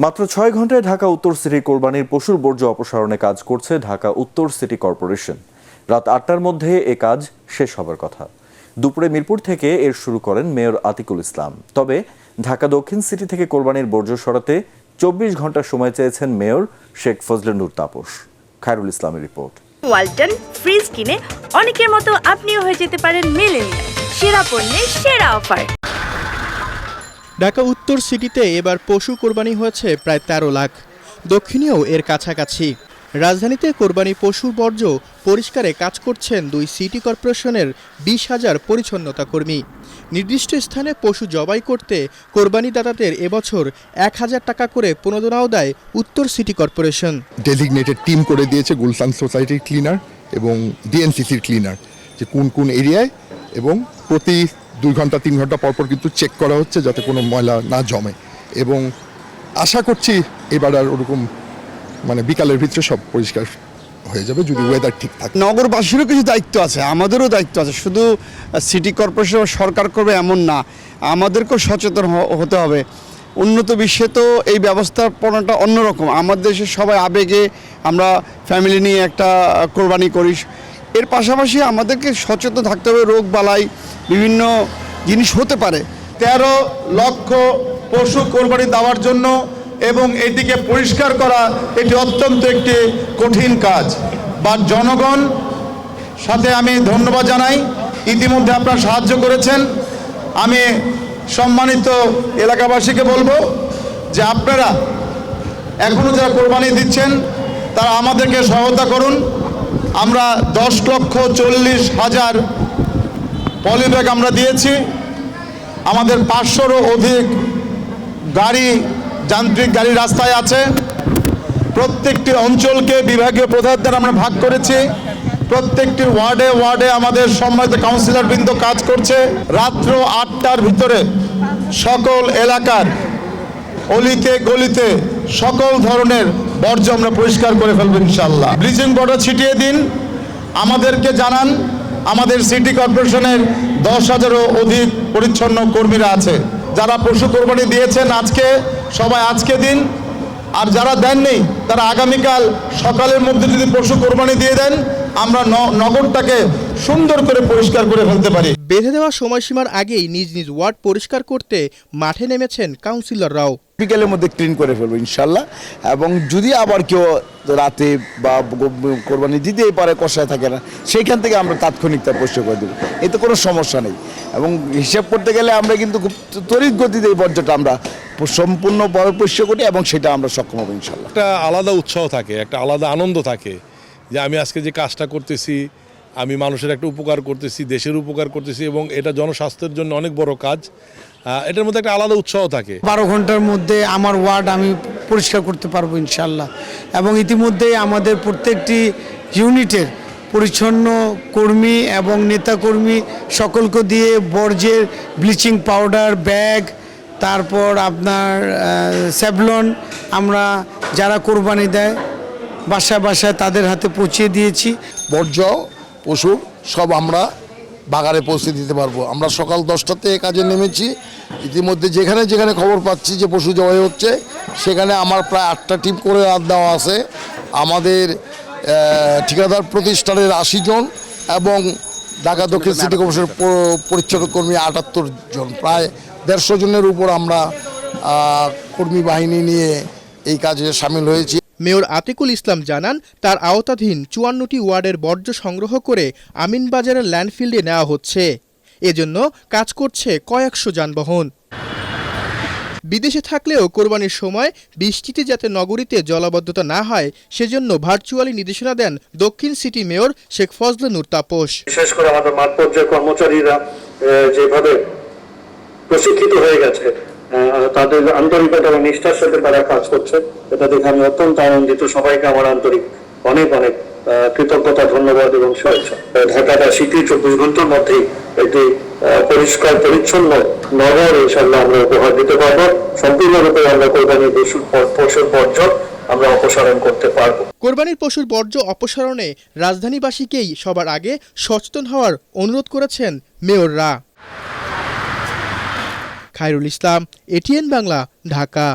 মাত্র ৬ ঘন্টায় ঢাকা উত্তর সিটি কোরবানির পশুর বর্জ্য অপসারণে কাজ করছে ঢাকা উত্তর সিটি কর্পোরেশন। রাত ৮টার মধ্যে এ কাজ শেষ হবার কথা। দুপুরে মিরপুর থেকে এর শুরু করেন মেয়র আতিকুল ইসলাম। তবে ঢাকা দক্ষিণ সিটি থেকে কোরবানির বর্জ্য সরাতে ২৪ ঘন্টা সময় চেয়েছেন মেয়র শেখ ফজলে নূর তাপস। খায়রুল ইসলামের রিপোর্ট। ওয়ালটন ফ্রিজ কিনে অনেকের মতো আপনিও হয়ে যেতে পারেন মিলেনিয়াল। সেরা পণ্যের সেরা অফার। ঢাকা উত্তর সিটিতে এবার পশু কোরবানি হয়েছে প্রায় ১৩ লাখ। দক্ষিণেও এর কাছাকাছি। রাজধানীতে কোরবানি পশুর বর্জ্য পরিষ্কারে কাজ করছেন ২ সিটি কর্পোরেশনের ২০,০০০ পরিচ্ছন্নতা কর্মী। নির্দিষ্ট স্থানে পশু জবাই করতে কোরবানিদাতাদের এবছর ১,০০০ টাকা করে প্রণোদনাও দেয় উত্তর সিটি কর্পোরেশন। ডেজিগনেটেড টিম করে দিয়েছে গুলশান সোসাইটির ক্লিনার এবং ডিএনসিসির ক্লিনার, যে কোন কোন এরিয়ায়, এবং প্রতি ২ ঘন্টা ৩ ঘন্টা পরপর কিন্তু চেক করা হচ্ছে যাতে কোনো ময়লা না জমে। এবং আশা করছি এবার আর ওরকম বিকালের ভিতরে সব পরিষ্কার হয়ে যাবে যদি ওয়েদার ঠিক থাকে। নগরবাসীরও কিছু দায়িত্ব আছে, আমাদেরও দায়িত্ব আছে। শুধু সিটি কর্পোরেশন সরকার করবে এমন না, আমাদেরকেও সচেতন হতে হবে। উন্নত বিশ্বে তো এই ব্যবস্থাপনাটা অন্যরকম। আমাদের দেশে সবাই আবেগে আমরা ফ্যামিলি নিয়ে একটা কোরবানি করি। এর পাশাপাশি আমাদেরকে সচেতন থাকতে হবে, রোগ বালাই বিভিন্ন জিনিস হতে পারে। ১৩ লক্ষ পশু কোরবানি দেওয়ার জন্য এবং এটিকে পরিষ্কার করা এটি অত্যন্ত একটি কঠিন কাজ। বা জনগণ সাথে আমি ধন্যবাদ জানাই, ইতিমধ্যে আপনারা সাহায্য করেছেন। আমি সম্মানিত এলাকাবাসীকে বলবো যে আপনারা এখনও যারা কোরবানি দিচ্ছেন তারা আমাদেরকে সহায়তা করুন। আমরা ১০,৪০,০০০ পলিব্যাগ আমরা দিয়েছি। আমাদের ৫০০রও অধিক গাড়ি, যান্ত্রিক গাড়ি রাস্তায় আছে। প্রত্যেকটি অঞ্চলকে বিভাগীয় প্রধানদের আমরা ভাগ করেছি। প্রত্যেকটি ওয়ার্ডে ওয়ার্ডে আমাদের সম্মানিত কাউন্সিলরবৃন্দ কাজ করছে। রাত্র ৮টার ভিতরে সকল এলাকার অলিতে গলিতে সকল ধরনের বর্জ্য আমরা পরিষ্কার করে ফেলবো ইনশাল্লাহ। ব্লিচিং পাউডার ছিটিয়ে দিন, আমাদেরকে জানান। আমাদের সিটি কর্পোরেশনের ১০,০০০রও অধিক পরিচ্ছন্ন কর্মীরা আছে যারা পশু কোরবানি দিয়েছেন। সবাই আজকে দিন, আর যারা দেননি তারা আগামীকাল সকালের মধ্যে যদি পশু কোরবানি দিয়ে দেন, আমরা নগরটাকে সুন্দর করে পরিষ্কার করে ফেলতে পারি। বেঁধে দেওয়া সময়সীমার আগেই নিজ নিজ ওয়ার্ড পরিষ্কার করতে মাঠে নেমেছেন কাউন্সিলররাও। বিকেলের মধ্যে ক্লিন করে ফেলবো ইনশাল্লাহ। এবং যদি আবার কেউ রাতে বা কোরবানি দিতেই পারে, কষায় থাকে না, সেইখান থেকে আমরা তাৎক্ষণিকতা পরিষ্কার করে দেবো, এতে কোনো সমস্যা নেই। এবং হিসাব করতে গেলে আমরা কিন্তু খুব তড়িৎ গতিতে এই বর্জ্যটা আমরা সম্পূর্ণ পরিষ্কার করি এবং সেটা আমরা সক্ষম হবো ইনশাল্লাহ। একটা আলাদা উৎসাহ থাকে, একটা আলাদা আনন্দ থাকে যে আমি আজকে যে কাজটা করতেছি, আমি মানুষের একটা উপকার করতেছি, দেশের উপকার করতেছি, এবং এটা জনস্বাস্থ্যের জন্য অনেক বড় কাজ। এটার মধ্যে একটা আলাদা উৎসাহ থাকে। ১২ ঘন্টার মধ্যে আমার ওয়ার্ড আমি পরিষ্কার করতে পারবো ইনশাল্লাহ। এবং ইতিমধ্যেই আমাদের প্রত্যেকটি ইউনিটের পরিচ্ছন্ন কর্মী এবং নেতাকর্মী সকলকে দিয়ে বর্জ্যের ব্লিচিং পাউডার, ব্যাগ, তারপর আপনার স্যাভলন আমরা যারা কোরবানি দেয় বাসায় বাসায় তাদের হাতে পৌঁছে দিয়েছি। বর্জ্য পশু সব আমরা বাগানে পৌঁছে দিতে পারবো। আমরা সকাল 10টাতে কাজে নেমেছি। ইতিমধ্যে যেখানে যেখানে খবর পাচ্ছি যে পশু জবাই হচ্ছে, সেখানে আমার প্রায় ৮টা টিম করে রাত দেওয়া আছে। আমাদের ঠিকাদার প্রতিষ্ঠানের ৮০ জন এবং ঢাকা দক্ষিণ সিটি কর্পোরেশনের পরিচ্ছন্ন কর্মী ৭৮ জন, প্রায় ১৫০ জনের উপর আমরা কর্মী বাহিনী নিয়ে এই কাজে সামিল হয়েছি। মেয়র আতিকুল ইসলাম জানান, তার আওতাধীন ৫৪টি ওয়ার্ডের বর্জ্য সংগ্রহ করে আমিনবাজারের ল্যান্ডফিল্ডে নেওয়া হচ্ছে। এজন্য কাজ করছে কয়েকশো যানবাহন। বিদেশে থাকলেও কোরবানির সময় বৃষ্টিতে যাতে নগরীতে জলাবদ্ধতা না হয় সেজন্য ভার্চুয়ালি নির্দেশনা দেন দক্ষিণ সিটি মেয়র শেখ ফজলে নূর তাপস। বিশেষ করে আমাদের মাঠ পর্যায়ের কর্মচারীরা যেভাবে প্রশিক্ষিত হয়ে গেছে, তাদের আন্তরিকতা এবং নিষ্ঠার সাথে তারা কাজ করছে, এটা দেখে আমি অত্যন্ত আনন্দিত। সবাইকে আমার আন্তরিক অনেক অনেক কৃতজ্ঞতা, ধন্যবাদ এবং শুভেচ্ছা। ঢাকাবাসীকে ২৪ ঘন্টার মধ্যেই একটি পরিষ্কার পরিচ্ছন্ন নগর ইনশাল্লাহ আমরা উপহার দিতে পারবো। সম্পূর্ণরূপে আমরা কোরবানির পশুর বর্জ্য আমরা অপসারণ করতে পারবো। কোরবানির পশুর বর্জ্য অপসারণে রাজধানীবাসীকেই সবার আগে সচেতন হওয়ার অনুরোধ করেছেন মেয়ররা। খায়রুল ইসলাম, এটিএন বাংলা, ঢাকা।